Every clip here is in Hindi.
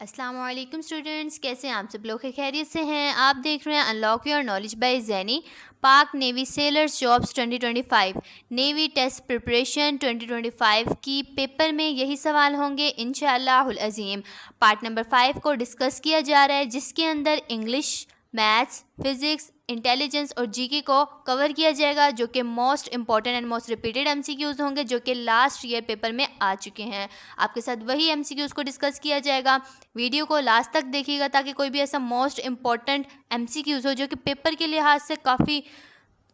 अस्सलाम वालेकुम स्टूडेंट्स, कैसे हैं आप सब लोग? खैरियत से हैं? आप देख रहे हैं unlock your knowledge by Jenny. Pak navy sailors jobs 2025 navy test preparation 2025 की पेपर में यही सवाल होंगे इंशाअल्लाहुल अज़ीम। पार्ट नंबर 5 को डिस्कस किया जा रहा है, जिसके अंदर इंग्लिश, मैथ्स, फिज़िक्स, इंटेलिजेंस और जीके को कवर किया जाएगा, जो कि most important and most repeated MCQs होंगे, जो कि लास्ट ईयर पेपर में आ चुके हैं। आपके साथ वही एमसीक्यूज़ को डिस्कस किया जाएगा। वीडियो को लास्ट तक देखिएगा ताकि कोई भी ऐसा मोस्ट इंपॉर्टेंट एमसीक्यूज़ हो जो कि पेपर के लिहाज से काफ़ी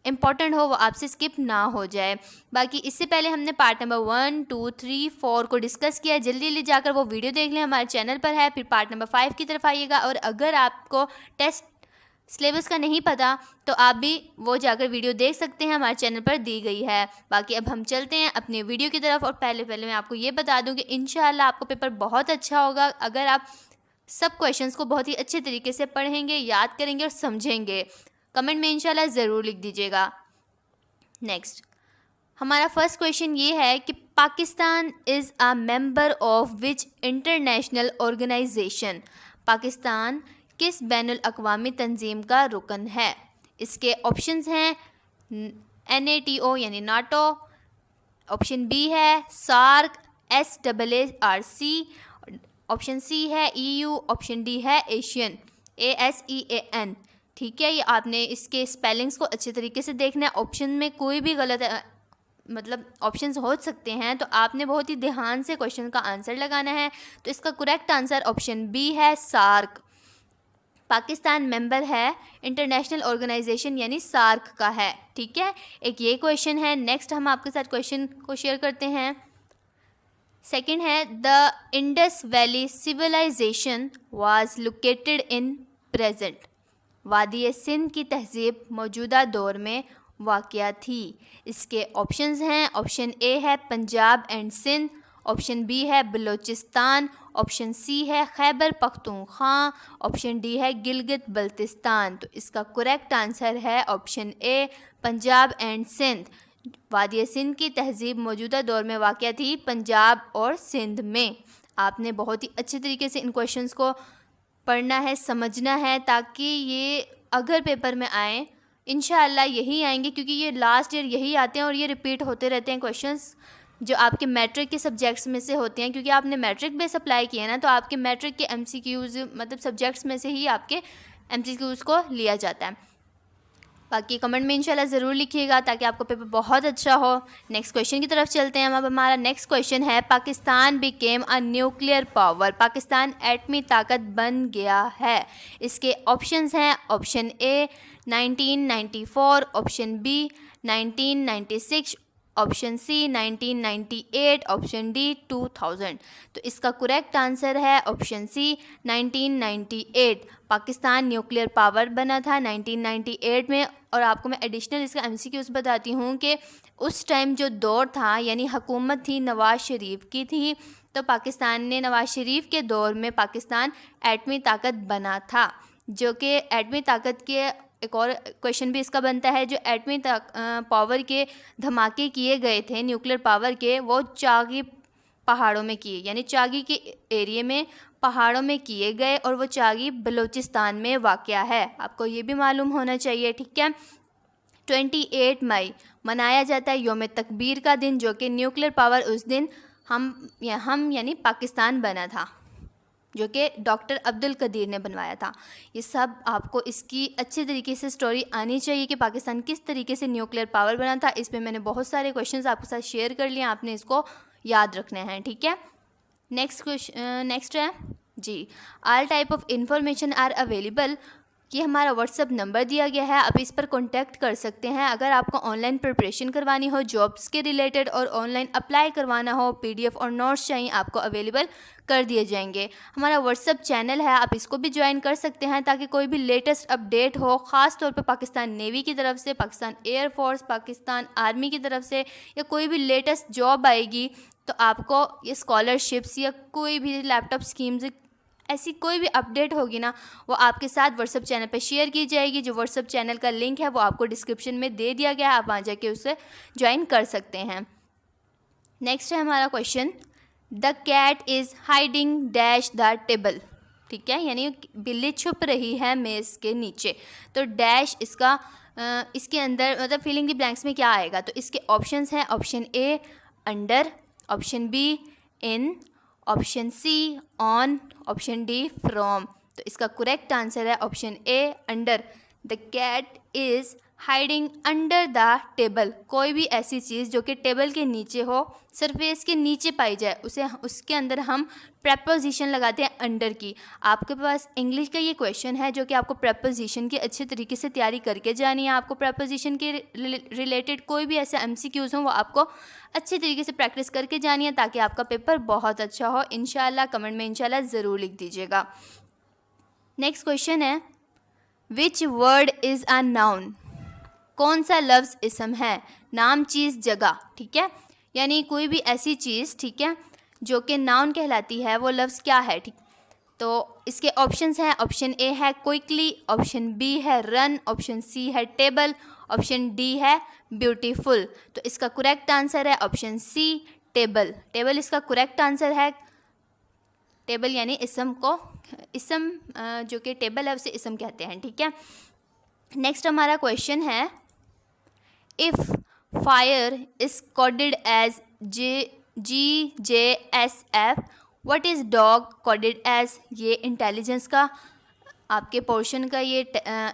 इंपॉर्टेंट हो, वो आपसे स्किप ना हो जाए। बाकी इससे पहले हमने पार्ट नंबर 1, 2, 3, 4 को डिस्कस किया। जल्दी जल्दी जाकर वो वीडियो देख लें, हमारे चैनल पर है। फिर पार्ट नंबर 5 की तरफ आइएगा, और अगर आपको टेस्ट सिलेबस का नहीं पता तो आप भी वो जाकर वीडियो देख सकते हैं, हमारे चैनल पर दी गई है। बाकी अब हम चलते हैं अपने वीडियो की तरफ, और पहले मैं आपको ये बता दूं कि इंशाल्लाह आपको पेपर बहुत अच्छा होगा अगर आप सब क्वेश्चंस को बहुत ही अच्छे तरीके से पढ़ेंगे, याद करेंगे और समझेंगे। कमेंट में इंशाल्लाह ज़रूर लिख दीजिएगा। नेक्स्ट हमारा फर्स्ट क्वेश्चन ये है कि Pakistan is a member of which international organisation. Pakistan किस बैनुल अक़वामी तंजीम का रुकन है? इसके ऑप्शंस हैं NATO यानी नाटो, ऑप्शन बी है सार्क SAARC, ऑप्शन सी है EU, ऑप्शन डी है एशियन ASEAN। ठीक है, ये आपने इसके स्पेलिंग्स को अच्छे तरीके से देखना है। ऑप्शन में कोई भी गलत मतलब ऑप्शंस हो सकते हैं, तो आपने बहुत ही ध्यान से क्वेश्चन का आंसर लगाना है। तो इसका करेक्ट आंसर ऑप्शन बी है सार्क। पाकिस्तान मेंबर है इंटरनेशनल ऑर्गेनाइजेशन यानी सार्क का है। ठीक है, एक ये क्वेश्चन है। नेक्स्ट हम आपके साथ क्वेश्चन को शेयर करते हैं। सेकंड है the Indus Valley civilisation was located in present. वादी सिंध की तहजीब मौजूदा दौर में वाक़या थी। इसके ऑप्शंस हैं, ऑप्शन ए है Punjab and Sindh, option B है बलूचिस्तान, ऑप्शन सी है खैबर पख्तूनख्वा, ऑप्शन डी है गिलगित बल्तिस्तान। तो इसका करेक्ट आंसर है option A Punjab and Sindh. वादी सिंध की तहजीब मौजूदा दौर में वाक़या थी पंजाब और सिंध में। आपने बहुत ही अच्छे तरीके से इन क्वेश्चंस को पढ़ना है, समझना है, ताकि ये अगर पेपर में आए इंशाअल्लाह यही आएंगे, क्योंकि ये लास्ट ईयर यही आते हैं और ये रिपीट होते रहते हैं क्वेश्चंस जो आपके मैट्रिक के सब्जेक्ट्स में से होते हैं। क्योंकि आपने मैट्रिक बेस अप्लाई किया है ना, तो आपके मैट्रिक के एमसीक्यूज़ मतलब सब्जेक्ट्स में से ही आपके एमसीक्यूज़ को लिया जाता है। बाकी कमेंट में इंशाल्लाह ज़रूर लिखिएगा ताकि आपको पेपर बहुत अच्छा हो। नेक्स्ट क्वेश्चन की तरफ चलते हैं। अब हमारा नेक्स्ट क्वेश्चन है Pakistan became a nuclear power. Pakistan एटमी ताकत बन गया है। इसके ऑप्शंस हैं, option A 1994, option B 1996, option C 1998, option D 2000। तो इसका करेक्ट आंसर है option C 1998। Pakistan nuclear power बना था 1998 में। और आपको मैं एडिशनल इसका एमसीक्यूज़ बताती हूँ कि उस टाइम जो दौर था यानी हुकूमत थी नवाज़ शरीफ की थी, तो पाकिस्तान ने नवाज़ शरीफ के दौर में पाकिस्तान एटमी ताकत बना था। जो कि एटमी ताकत के एक और क्वेश्चन भी इसका बनता है, जो एटमी पावर के धमाके किए गए थे न्यूक्लियर पावर के, वो चागी पहाड़ों में किए, यानी चागी के एरिया में पहाड़ों में किए गए, और वो चागी बलूचिस्तान में वाक़या है। आपको ये भी मालूम होना चाहिए। ठीक है, 28 मई मनाया जाता है यौम तकबीर का दिन, जो कि न्यूक्लियर पावर उस दिन हम यानी पाकिस्तान बना था, जो कि डॉक्टर अब्दुल कदीर ने बनवाया था। ये सब आपको इसकी अच्छे तरीके से स्टोरी आनी चाहिए कि पाकिस्तान किस तरीके से न्यूक्लियर पावर बना था। इस पर मैंने बहुत सारे क्वेश्चंस आपके साथ शेयर कर लिए, आपने इसको याद रखने हैं। ठीक है, नेक्स्ट है जी, all type of information are available. ये हमारा व्हाट्सअप नंबर दिया गया है, आप इस पर कांटेक्ट कर सकते हैं अगर आपको ऑनलाइन प्रिपरेशन करवानी हो जॉब्स के रिलेटेड, और ऑनलाइन अप्लाई करवाना हो, PDF और नोट्स चाहिए, आपको अवेलेबल कर दिए जाएंगे। हमारा व्हाट्सअप चैनल है, आप इसको भी ज्वाइन कर सकते हैं ताकि कोई भी लेटेस्ट अपडेट हो, ख़ास तौर पे पाकिस्तान नेवी की तरफ से, पाकिस्तान एयरफोर्स, पाकिस्तान आर्मी की तरफ से, या कोई भी लेटेस्ट जॉब आएगी तो आपको ये स्कॉलरशिप्स या कोई भी लैपटॉप स्कीम्स, ऐसी कोई भी अपडेट होगी ना, वो आपके साथ व्हाट्सअप चैनल पे शेयर की जाएगी। जो व्हाट्सअप चैनल का लिंक है वो आपको डिस्क्रिप्शन में दे दिया गया है, आप वहाँ जाके उससे ज्वाइन कर सकते हैं। नेक्स्ट है हमारा question, the cat is hiding dash the table. ठीक है, यानी बिल्ली छुप रही है मेज़ के नीचे। तो डैश इसका इसके अंदर मतलब फिलिंग द ब्लैंक्स में क्या आएगा, तो इसके ऑप्शंस हैं option A under, option B in, option C on, option D from. तो इसका करेक्ट आंसर है option A under. The cat is hiding under the table. कोई भी ऐसी चीज़ जो कि टेबल के नीचे हो, सरफेस के नीचे पाई जाए, उसे उसके अंदर हम प्रेपोजिशन लगाते हैं अंडर की। आपके पास इंग्लिश का ये क्वेश्चन है जो कि आपको प्रेपोजिशन की अच्छे तरीके से तैयारी करके जानी है। आपको प्रेपोजिशन के रिलेटेड कोई भी ऐसे MCQs हों वो आपको अच्छे तरीके से प्रैक्टिस करके जानी है ताकि आपका पेपर बहुत अच्छा हो। इंशाल्लाह कमेंट में इंशाल्लाह ज़रूर लिख दीजिएगा। नेक्स्ट क्वेश्चन है which word is a noun. कौन सा लफ्ज़ इसम है, नाम चीज़ जगह, ठीक है, यानी कोई भी ऐसी चीज़, ठीक है, जो कि नाउन कहलाती है वो लफ्ज़ क्या है, ठीक। तो इसके ऑप्शंस हैं ऑप्शन ए है क्विकली, ऑप्शन बी है रन, ऑप्शन सी है टेबल, ऑप्शन डी है ब्यूटीफुल। तो इसका करेक्ट आंसर है ऑप्शन सी टेबल। टेबल इसका करेक्ट आंसर है। टेबल यानी इसम को, इसम जो कि टेबल है उसे इसम कहते हैं, ठीक है। नेक्स्ट हमारा क्वेश्चन है if fire is coded as GJSF, what is dog coded as. ये इंटेलिजेंस का आपके पोर्शन का ये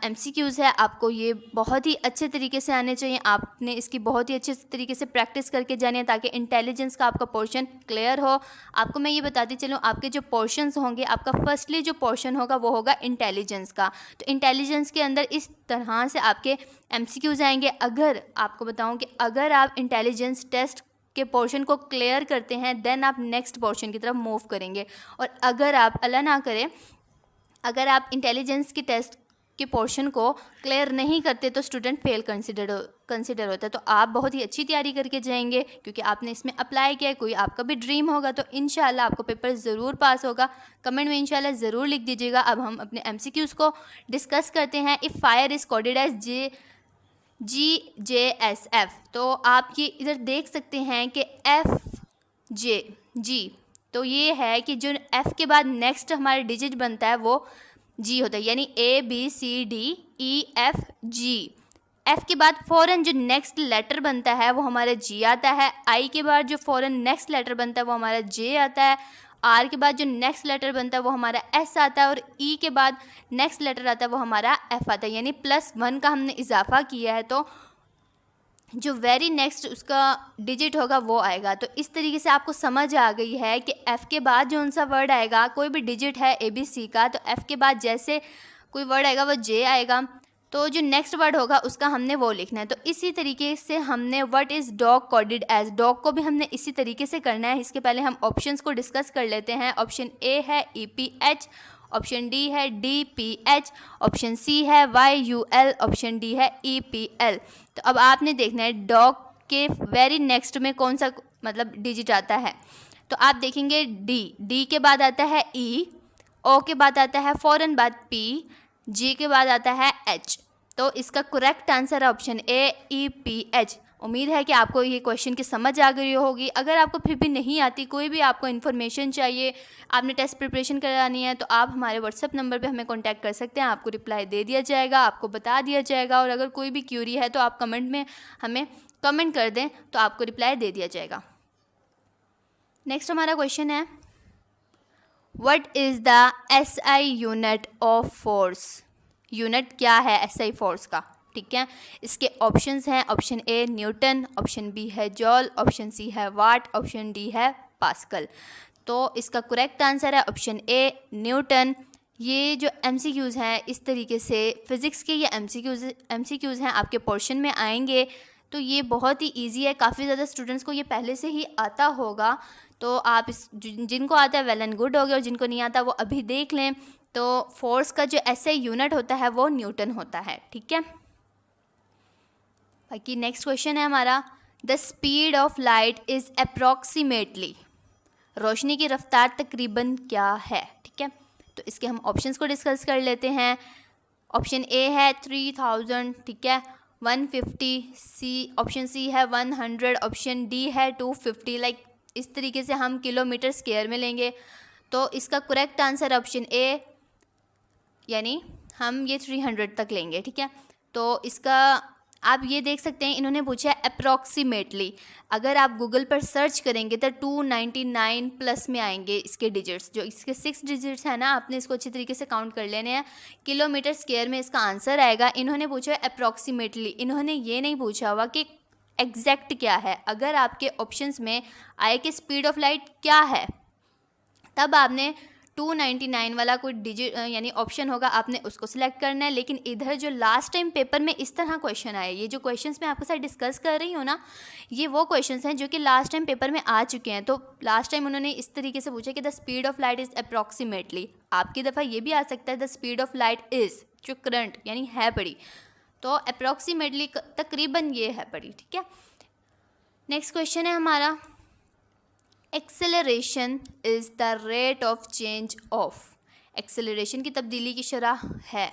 MCQs है। आपको ये बहुत ही अच्छे तरीके से आने चाहिए। आपने इसकी बहुत ही अच्छे तरीके से प्रैक्टिस करके जानी है ताकि इंटेलिजेंस का आपका पोर्शन क्लियर हो। आपको मैं ये बताती चलूँ, आपके जो पोर्शंस होंगे, आपका फर्स्टली जो पोर्शन होगा वो होगा इंटेलिजेंस का। तो इंटेलिजेंस के अंदर इस तरह से आपके MCQs आएंगे। अगर आपको बताऊँ कि अगर आप इंटेलिजेंस टेस्ट के पोर्शन को क्लियर करते हैं देन आप नेक्स्ट पोर्शन की तरफ मूव करेंगे। और अगर आप अल्लाह ना करें अगर आप इंटेलिजेंस की टेस्ट के पोर्शन को क्लियर नहीं करते तो स्टूडेंट फेल कंसिडर होता है। तो आप बहुत ही अच्छी तैयारी करके जाएंगे क्योंकि आपने इसमें अप्लाई किया है। कोई आपका भी ड्रीम होगा तो इंशाल्लाह आपको पेपर ज़रूर पास होगा। कमेंट में इंशाल्लाह ज़रूर लिख दीजिएगा। अब हम अपने MCQs को डिस्कस करते हैं। If fire is coded as GJSF, तो आप ये इधर देख सकते हैं कि FJ तो ये है कि जो F के बाद नेक्स्ट हमारा डिजिट बनता है वो G होता है, यानी ABCDEFG। F के बाद फ़ौरन जो नेक्स्ट लेटर बनता है वो हमारा G आता है। I के बाद जो फ़ौरन नेक्स्ट लेटर बनता है वो हमारा J आता है। R के बाद जो नेक्स्ट लेटर बनता है वो हमारा S आता है। और E के बाद नेक्स्ट लेटर आता है वो हमारा F आता है, यानी +1 का हमने इजाफा किया है तो जो वेरी नेक्स्ट उसका डिजिट होगा वो आएगा। तो इस तरीके से आपको समझ आ गई है कि F के बाद जो उनसा वर्ड आएगा, कोई भी डिजिट है ABC का, तो F के बाद जैसे कोई वर्ड आएगा वो J आएगा, तो जो नेक्स्ट वर्ड होगा उसका हमने वो लिखना है। तो इसी तरीके से हमने what is dog coded as, dog को भी हमने इसी तरीके से करना है। इसके पहले हम ऑप्शंस को डिस्कस कर लेते हैं। ऑप्शन ए है EPH, ऑप्शन डी है DPH, ऑप्शन सी है YUL, ऑप्शन डी है EPL। तो अब आपने देखना है डॉग के वेरी नेक्स्ट में कौन सा मतलब डिजिट आता है। तो आप देखेंगे डी के बाद आता है E, O के बाद आता है फ़ौरन बाद P, G के बाद आता है H। तो इसका करेक्ट आंसर है ऑप्शन ए EPH। उम्मीद है कि आपको ये क्वेश्चन की समझ आ गई होगी। अगर आपको फिर भी नहीं आती, कोई भी आपको इन्फॉर्मेशन चाहिए, आपने टेस्ट प्रिपरेशन करानी है, तो आप हमारे WhatsApp नंबर पे हमें कांटेक्ट कर सकते हैं। आपको रिप्लाई दे दिया जाएगा, आपको बता दिया जाएगा। और अगर कोई भी क्यूरी है तो आप कमेंट में हमें कमेंट कर दें तो आपको रिप्लाई दे दिया जाएगा। नेक्स्ट हमारा क्वेश्चन है what is the SI unit of force. Unit क्या है SI फोर्स का, ठीक है। इसके ऑप्शंस हैं option A Newton, option B है जॉल, ऑप्शन सी है वाट, ऑप्शन डी है पास्कल। तो इसका करेक्ट आंसर है ऑप्शन ए न्यूटन। ये जो MCQs हैं इस तरीके से फ़िज़िक्स के ये MCQs हैं, आपके पोर्शन में आएंगे। तो ये बहुत ही इजी है, काफ़ी ज़्यादा स्टूडेंट्स को ये पहले से ही आता होगा। तो आप इस जिनको आता है वेल एंड गुड हो गया, और जिनको नहीं आता वो अभी देख लें। तो फोर्स का जो SI यूनिट होता है वो न्यूटन होता है, ठीक है। बाकी नेक्स्ट क्वेश्चन है हमारा the speed of light is approximately. रोशनी की रफ्तार तकरीबन क्या है, ठीक है। तो इसके हम ऑप्शंस को डिस्कस कर लेते हैं। ऑप्शन ए है 3000, ठीक है, 150, ऑप्शन सी है 100, ऑप्शन डी है 250। इस तरीके से हम किलोमीटर स्क्वायर में लेंगे। तो इसका करेक्ट आंसर ऑप्शन ए यानी हम ये 300 तक लेंगे, ठीक है। तो इसका आप ये देख सकते हैं, इन्होंने पूछा है अप्रॉक्सीमेटली। अगर आप गूगल पर सर्च करेंगे तो 299 प्लस में आएंगे इसके डिजिट्स, जो इसके 6 डिजिट्स हैं ना, आपने इसको अच्छी तरीके से काउंट कर लेने हैं। किलोमीटर स्क्वायर में इसका आंसर आएगा। इन्होंने पूछा है अप्रॉक्सीमेटली, इन्होंने ये नहीं पूछा हुआ कि एग्जैक्ट क्या है। अगर आपके ऑप्शंस में आए कि स्पीड ऑफ लाइट क्या है, तब आपने 299 वाला कोई डिजिट यानी ऑप्शन होगा, आपने उसको सिलेक्ट करना है। लेकिन इधर जो लास्ट टाइम पेपर में इस तरह क्वेश्चन आए, ये जो क्वेश्चंस मैं आपके साथ डिस्कस कर रही हूँ ना, ये वो क्वेश्चंस हैं जो कि लास्ट टाइम पेपर में आ चुके हैं। तो लास्ट टाइम उन्होंने इस तरीके से पूछा कि the speed of light is approximately. आपकी दफ़ा ये भी आ सकता है the speed of light is, जो करंट यानी है पड़ी, तो अप्रॉक्सीमेटली तकरीबन ये है पड़ी, ठीक है। नेक्स्ट क्वेश्चन है हमारा, acceleration is the rate of change of. Acceleration की तब्दीली की शरह है।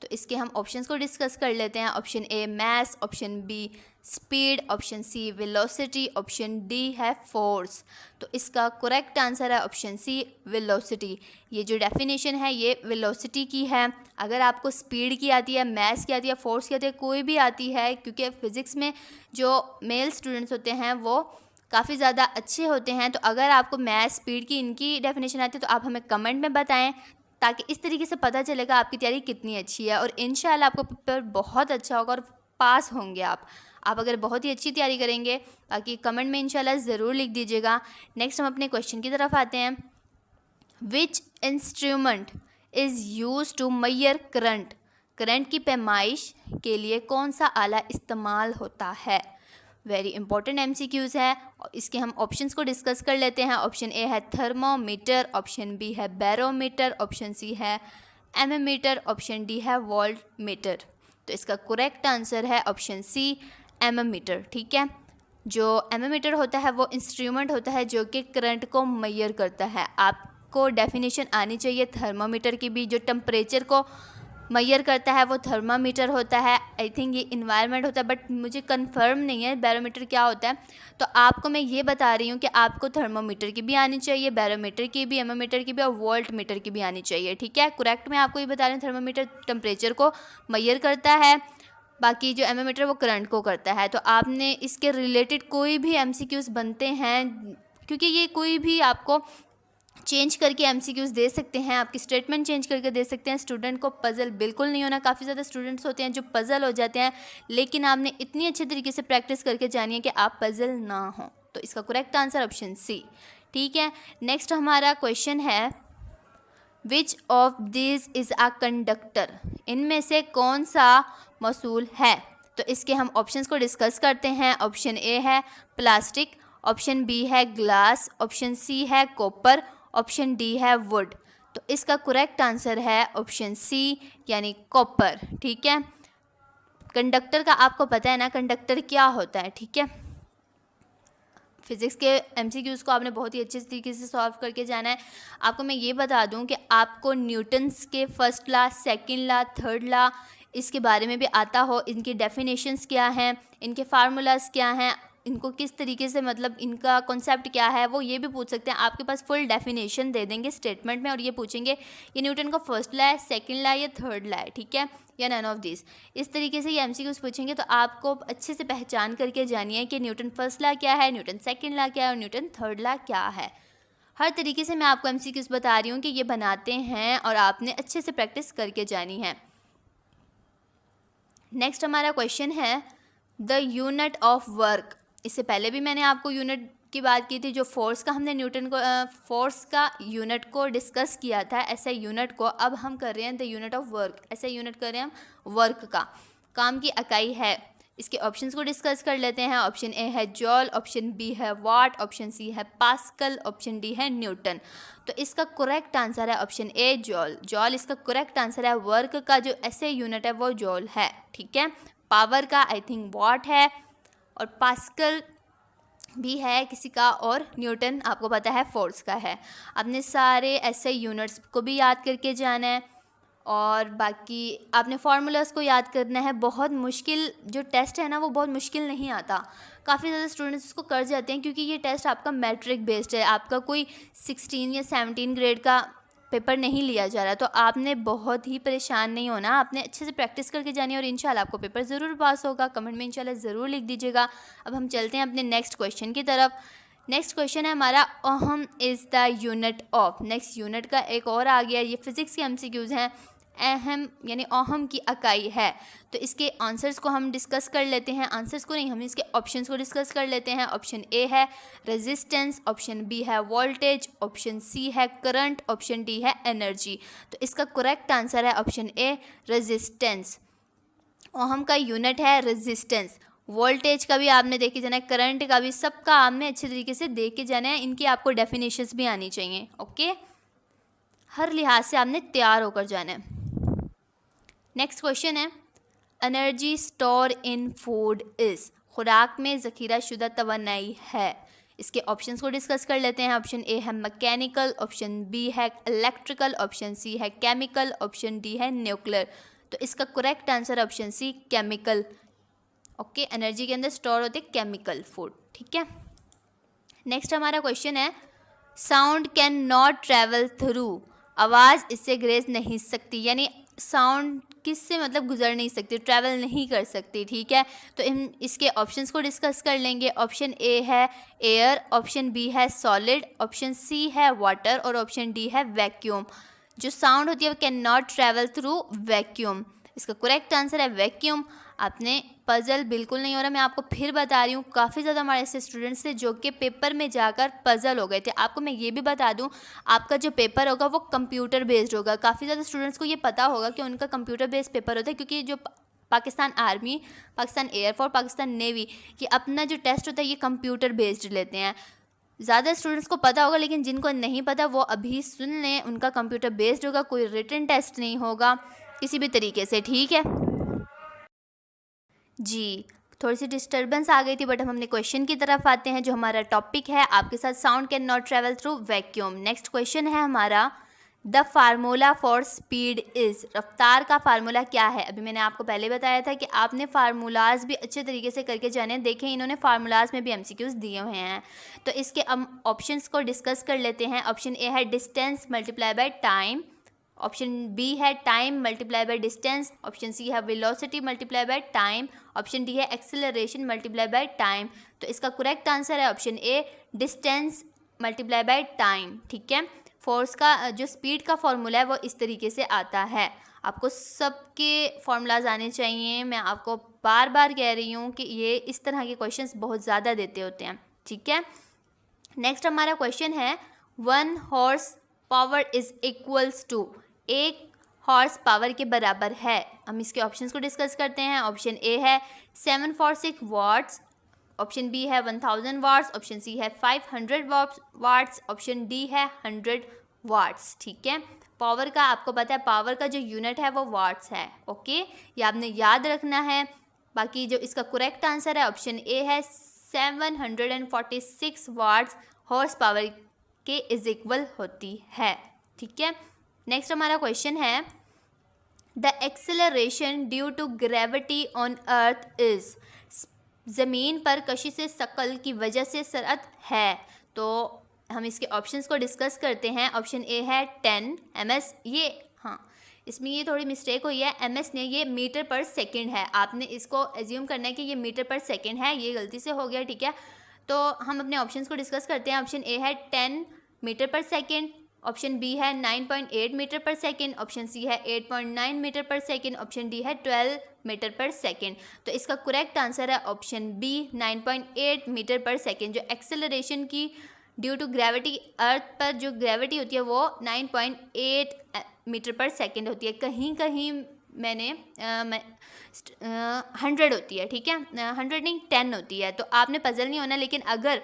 तो इसके हम ऑप्शंस को डिस्कस कर लेते हैं। Option A mass, option B speed, option C velocity, option D है फोर्स। तो इसका करेक्ट आंसर है ऑप्शन सी वेलोसिटी। ये जो डेफिनेशन है ये वेलोसिटी की है। अगर आपको स्पीड की आती है, मैथ्स की आती है, फोर्स की आती है, कोई भी आती है, क्योंकि फिज़िक्स में जो मेल स्टूडेंट्स होते हैं वो काफ़ी ज़्यादा अच्छे होते हैं, तो अगर आपको मैथ, स्पीड की इनकी डेफिनेशन आती है तो आप हमें कमेंट में बताएं, ताकि इस तरीके से पता चलेगा आपकी तैयारी कितनी अच्छी है। और इंशाल्लाह आपको पेपर बहुत अच्छा होगा और पास होंगे आप अगर बहुत ही अच्छी तैयारी करेंगे। बाकी कमेंट में इंशाल्लाह ज़रूर लिख दीजिएगा। नेक्स्ट हम अपने क्वेश्चन की तरफ आते हैं। Which instrument is use to measure current. Current की पैमाइश के लिए कौन सा आला इस्तेमाल होता है। वेरी इंपॉर्टेंट MCQs है। इसके हम ऑप्शंस को डिस्कस कर लेते हैं। ऑप्शन ए है थर्मोमीटर, ऑप्शन बी है बैरोमीटर, ऑप्शन सी है एमोमीटर, ऑप्शन डी है वोल्ट मीटर। तो इसका करेक्ट आंसर है ऑप्शन सी एमोमीटर, ठीक है। जो एमोमीटर होता है वो इंस्ट्रूमेंट होता है जो कि करंट को मेजर करता है। आपको डेफिनेशन आनी चाहिए थर्मोमीटर की भी। जो टेम्परेचर को मेजर करता है वो थर्मामीटर होता है। आई थिंक ये इन्वायरमेंट होता है, बट मुझे कंफर्म नहीं है बैरोमीटर क्या होता है। तो आपको मैं ये बता रही हूँ कि आपको थर्मोमीटर की भी आनी चाहिए, बैरोमीटर की भी, एमोमीटर की भी और वोल्ट मीटर की भी आनी चाहिए, ठीक है। करेक्ट मैं आपको ये बता रही हूँ, थर्मोमीटर टेम्परेचर को मेजर करता है, बाकी जो एमोमीटर वो करंट को करता है। तो आपने इसके रिलेटेड कोई भी MCQs बनते हैं, क्योंकि ये कोई भी आपको चेंज करके MCQs दे सकते हैं, आपकी स्टेटमेंट चेंज करके दे सकते हैं। स्टूडेंट को पज़ल बिल्कुल नहीं होना। काफ़ी ज़्यादा स्टूडेंट्स होते हैं जो पज़ल हो जाते हैं, लेकिन आपने इतनी अच्छे तरीके से प्रैक्टिस करके जानी है कि आप पज़ल ना हो। तो इसका करेक्ट आंसर ऑप्शन सी, ठीक है। नेक्स्ट हमारा क्वेश्चन है, which of this is a conductor. इनमें से कौन सा मौसूल है। तो इसके हम ऑप्शंस को डिस्कस करते हैं। ऑप्शन ए है प्लास्टिक, ऑप्शन बी है ग्लास, ऑप्शन सी है कॉपर, ऑप्शन डी है वुड। तो इसका करेक्ट आंसर है ऑप्शन सी यानी कॉपर, ठीक है। कंडक्टर का आपको पता है ना कंडक्टर क्या होता है, ठीक है। फिज़िक्स के MCQs को आपने बहुत ही अच्छे तरीके से सॉल्व करके जाना है। आपको मैं ये बता दूं कि आपको न्यूटन्स के first law, second law, third law इसके बारे में भी आता हो, इनकी डेफिनेशंस क्या हैं, इनके फार्मूलाज क्या हैं, इनको किस तरीके से मतलब इनका कॉन्सेप्ट क्या है, वो ये भी पूछ सकते हैं। आपके पास फुल डेफिनेशन दे देंगे स्टेटमेंट में और ये पूछेंगे ये न्यूटन का फर्स्ट लॉ है, सेकंड लॉ या थर्ड लॉ है, ठीक है, या नन ऑफ दिस। इस तरीके से ये MCQs पूछेंगे तो आपको अच्छे से पहचान करके जानिए कि न्यूटन फर्स्ट लॉ क्या है, न्यूटन सेकंड लॉ क्या है और न्यूटन थर्ड लॉ क्या है। हर तरीके से मैं आपको MCQs बता रही हूँ कि ये बनाते हैं और आपने अच्छे से प्रैक्टिस करके जानी है। नेक्स्ट हमारा क्वेश्चन है, द यूनिट ऑफ वर्क। इससे पहले भी मैंने आपको यूनिट की बात की थी, जो फोर्स का हमने न्यूटन को फोर्स का यूनिट को डिस्कस किया था, ऐसे यूनिट को अब हम कर रहे हैं द यूनिट ऑफ वर्क। ऐसे यूनिट कर रहे हैं हम वर्क का, काम की इकाई है। इसके ऑप्शंस को डिस्कस कर लेते हैं। ऑप्शन ए है जॉल, ऑप्शन बी है वाट, ऑप्शन सी है पास्कल, ऑप्शन डी है न्यूटन। तो इसका करेक्ट आंसर है ऑप्शन ए जॉल। जॉल इसका करेक्ट आंसर है। वर्क का जो ऐसे यूनिट है वो जॉल है, ठीक है। पावर का आई थिंक वाट है और पास्कल भी है किसी का, और न्यूटन आपको पता है फोर्स का है। आपने सारे ऐसे यूनिट्स को भी याद करके जाना है और बाकी आपने फार्मूलाज को याद करना है। बहुत मुश्किल जो टेस्ट है ना वो बहुत मुश्किल नहीं आता, काफ़ी ज़्यादा स्टूडेंट्स इसको कर जाते हैं, क्योंकि ये टेस्ट आपका मैट्रिक बेस्ड है। आपका कोई 16 या 17 ग्रेड का पेपर नहीं लिया जा रहा, तो आपने बहुत ही परेशान नहीं होना, आपने अच्छे से प्रैक्टिस करके जानी है और इंशाल्लाह आपको पेपर ज़रूर पास होगा। कमेंट में इंशाल्लाह ज़रूर लिख दीजिएगा। अब हम चलते हैं अपने नेक्स्ट क्वेश्चन की तरफ। नेक्स्ट क्वेश्चन है हमारा, ohm is the unit of. Next unit का एक और आ गया, ये फिज़िक्स के एमसीक्यूज़ हैं। अहम यानी ओहम की इकाई है, तो इसके आंसर्स को हम डिस्कस कर लेते हैं। आंसर्स को नहीं, हम इसके ऑप्शंस को डिस्कस कर लेते हैं। ऑप्शन ए है रेजिस्टेंस, ऑप्शन बी है वोल्टेज, ऑप्शन सी है करंट, ऑप्शन डी है एनर्जी। तो इसका करेक्ट आंसर है ऑप्शन ए रेजिस्टेंस। ओहम का यूनिट है रेजिस्टेंस। वोल्टेज का भी आपने देख के जाना है, करंट का भी, सबका आपने अच्छे तरीके से देख के जाना है। इनकी आपको डेफिनेशंस भी आनी चाहिए। ओके, हर लिहाज से आपने तैयार होकर जाना है। नेक्स्ट क्वेश्चन है, energy store in food is. खुराक में ज़ख़ीरा शुदा तवानाई है। इसके ऑप्शंस को डिस्कस कर लेते हैं। ऑप्शन ए है मैकेनिकल, ऑप्शन बी है इलेक्ट्रिकल, ऑप्शन सी है केमिकल, ऑप्शन डी है न्यूक्लियर। तो इसका correct answer option C chemical. Okay, energy के अंदर स्टोर होते केमिकल फूड। ठीक है, नेक्स्ट हमारा क्वेश्चन है, sound can not travel through. आवाज़ इससे ग्रेज नहीं सकती, यानी साउंड किससे मतलब गुजर नहीं सकती, ट्रैवल नहीं कर सकती। ठीक है, तो इसके ऑप्शंस को डिस्कस कर लेंगे। ऑप्शन ए है एयर, ऑप्शन बी है सॉलिड, ऑप्शन सी है वाटर और ऑप्शन डी है वैक्यूम। जो साउंड होती है वो can not travel through vacuum. इसका करेक्ट आंसर है वैक्यूम। आपने पज़ल बिल्कुल नहीं हो रहा, मैं आपको फिर बता रही हूँ, काफ़ी ज़्यादा हमारे ऐसे स्टूडेंट्स थे जो कि पेपर में जाकर पज़ल हो गए थे। आपको मैं ये भी बता दूँ, आपका जो पेपर होगा वो कंप्यूटर बेस्ड होगा। काफ़ी ज़्यादा स्टूडेंट्स को ये पता होगा कि उनका कंप्यूटर बेस्ड पेपर होता है, क्योंकि जो Pakistan army, Pakistan air force, Pakistan navy, ये अपना जो टेस्ट होता है ये कंप्यूटर बेस्ड लेते हैं। ज़्यादा स्टूडेंट्स को पता होगा, लेकिन जिनको नहीं पता वो अभी सुन लें, उनका कंप्यूटर बेस्ड होगा, कोई रिटन टेस्ट नहीं होगा किसी भी तरीके से। ठीक है जी, थोड़ी सी डिस्टर्बेंस आ गई थी, बट हम अपने क्वेश्चन की तरफ आते हैं जो हमारा टॉपिक है आपके साथ, sound can not travel through vacuum. Next question है हमारा, the formula for speed is. रफ्तार का फार्मूला क्या है। अभी मैंने आपको पहले बताया था कि आपने फार्मूलाज भी अच्छे तरीके से करके जाने। देखें, इन्होंने फार्मूलाज में भी एमसीक्यूज दिए हुए हैं। तो इसके हम ऑप्शंस को डिस्कस कर लेते हैं। ऑप्शन ए है distance multiply by time, option B है time multiply by distance, option C है velocity multiply by time, option D है एक्सेलरेशन मल्टीप्लाई बाय टाइम। तो इसका करेक्ट आंसर है option A distance multiply by time. ठीक है, फोर्स का जो स्पीड का फॉर्मूला है वो इस तरीके से आता है। आपको सबके फॉर्मूलाज आने चाहिए। मैं आपको बार बार कह रही हूँ कि ये इस तरह के क्वेश्चंस बहुत ज़्यादा देते होते हैं। ठीक है, नेक्स्ट हमारा क्वेश्चन है, 1 horse power is equals to. 1 horse power के बराबर है। हम इसके ऑप्शंस को डिस्कस करते हैं। ऑप्शन ए है 746 वाट्स, ऑप्शन बी है 1000 वाट्स, ऑप्शन सी है 500 वाट्स, ऑप्शन डी है 100 वाट्स। ठीक है, पावर का आपको पता है, पावर का जो यूनिट है वो वाट्स है। ओके, ये आपने याद रखना है। बाकी जो इसका करेक्ट आंसर है ऑप्शन ए है 746 वाट्स हॉर्स पावर के इज इक्वल होती है। ठीक है, नेक्स्ट हमारा क्वेश्चन है, the acceleration due to gravity on earth is. ज़मीन पर कशिश सकल की वजह से सरअत है। तो हम इसके ऑप्शंस को डिस्कस करते हैं। ऑप्शन ए है 10 ms, ये हाँ इसमें ये थोड़ी मिस्टेक हुई है, ms ने ये मीटर पर सेकंड है, आपने इसको एज्यूम करना है कि ये मीटर पर सेकंड है, ये गलती से हो गया। ठीक है, तो हम अपने ऑप्शंस को डिस्कस करते हैं। ऑप्शन ए है 10 मीटर पर सेकंड, ऑप्शन बी है 9.8 मीटर पर सेकंड, ऑप्शन सी है 8.9 मीटर पर सेकंड, ऑप्शन डी है 12 मीटर पर सेकंड। तो इसका करेक्ट आंसर है ऑप्शन बी 9.8 मीटर पर सेकंड। जो एक्सेलरेशन की ड्यू टू ग्रेविटी, अर्थ पर जो ग्रेविटी होती है वो 9.8 मीटर पर सेकंड होती है। कहीं कहीं मैंने 100 होती है। ठीक है, 100 नहीं 10 होती है। तो आपने पजल नहीं होना, लेकिन अगर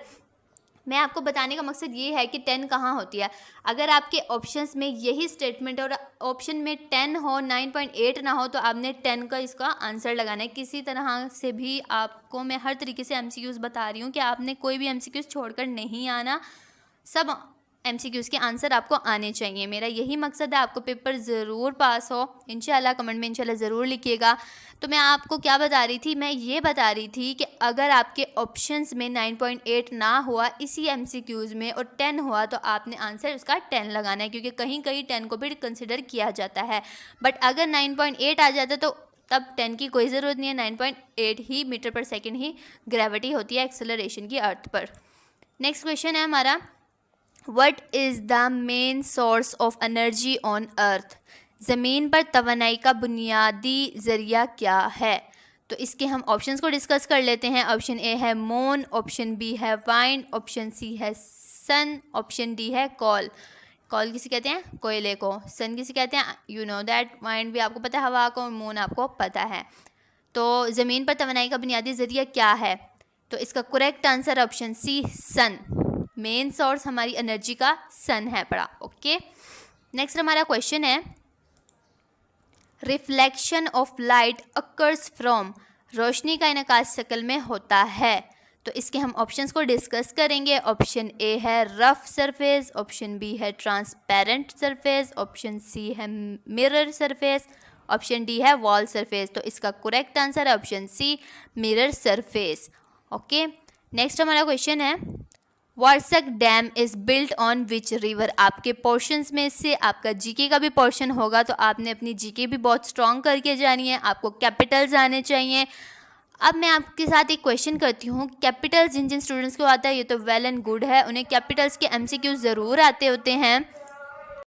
मैं आपको बताने का मकसद ये है कि 10 कहाँ होती है। अगर आपके ऑप्शंस में यही स्टेटमेंट और ऑप्शन में 10 हो 9.8 ना हो, तो आपने 10 का इसका आंसर लगाना है। किसी तरह से भी आपको मैं हर तरीके से एमसीक्यूज़ बता रही हूँ कि आपने कोई भी एमसीक्यूज़ छोड़कर नहीं आना, सब MCQs के आंसर आपको आने चाहिए। मेरा यही मकसद है, आपको पेपर ज़रूर पास हो इंशाल्लाह। कमेंट में इंशाल्लाह ज़रूर लिखिएगा। तो मैं आपको क्या बता रही थी, मैं ये बता रही थी कि अगर आपके ऑप्शंस में 9.8 ना हुआ इसी MCQs में और 10 हुआ तो आपने आंसर उसका 10 लगाना है, क्योंकि कहीं कहीं 10 को भी कंसिडर किया जाता है। बट अगर 9.8 आ जाता तो तब 10 की कोई ज़रूरत नहीं है, 9.8 ही मीटर पर सेकेंड ही ग्रेविटी होती है एक्सेलरेशन की अर्थ पर। नेक्स्ट क्वेश्चन है हमारा, what is the main source of energy on earth? ज़मीन पर तवानाई का बुनियादी ज़रिया क्या है? तो इसके हम ऑप्शंस को डिस्कस कर लेते हैं। ऑप्शन ए है मून, ऑप्शन बी है वाइंड, ऑप्शन सी है सन, ऑप्शन डी है कॉल। कॉल किसे कहते हैं? कोयले को। सन किसे कहते हैं? You know that. वाइंड भी आपको पता है हवा को, मून आपको पता है। तो ज़मीन पर तवानाई का बुनियादी ज़रिया क्या है? तो इसका correct answer option C sun. Main source हमारी एनर्जी का सन है पड़ा। ओके, नेक्स्ट हमारा क्वेश्चन है, reflection of light occurs from, रोशनी का इनकास शक्ल में होता है। तो इसके हम ऑप्शंस को डिस्कस करेंगे। ऑप्शन ए है रफ सरफेस, ऑप्शन बी है ट्रांसपेरेंट सरफेस, ऑप्शन सी है मिरर सरफेस, ऑप्शन डी है वॉल सरफेस। तो इसका करेक्ट आंसर है option C mirror surface. Okay, next हमारा क्वेश्चन है, Warsak dam is built on which river? आपके पोर्शंस में से आपका जीके का भी पोर्शन होगा, तो आपने अपनी जीके भी बहुत स्ट्रॉन्ग करके जानी है। आपको कैपिटल्स आने चाहिए। अब मैं आपके साथ एक क्वेश्चन करती हूँ, कैपिटल्स जिन जिन स्टूडेंट्स को आता है ये तो वेल एंड गुड है, उन्हें कैपिटल्स के MCQ ज़रूर आते होते हैं।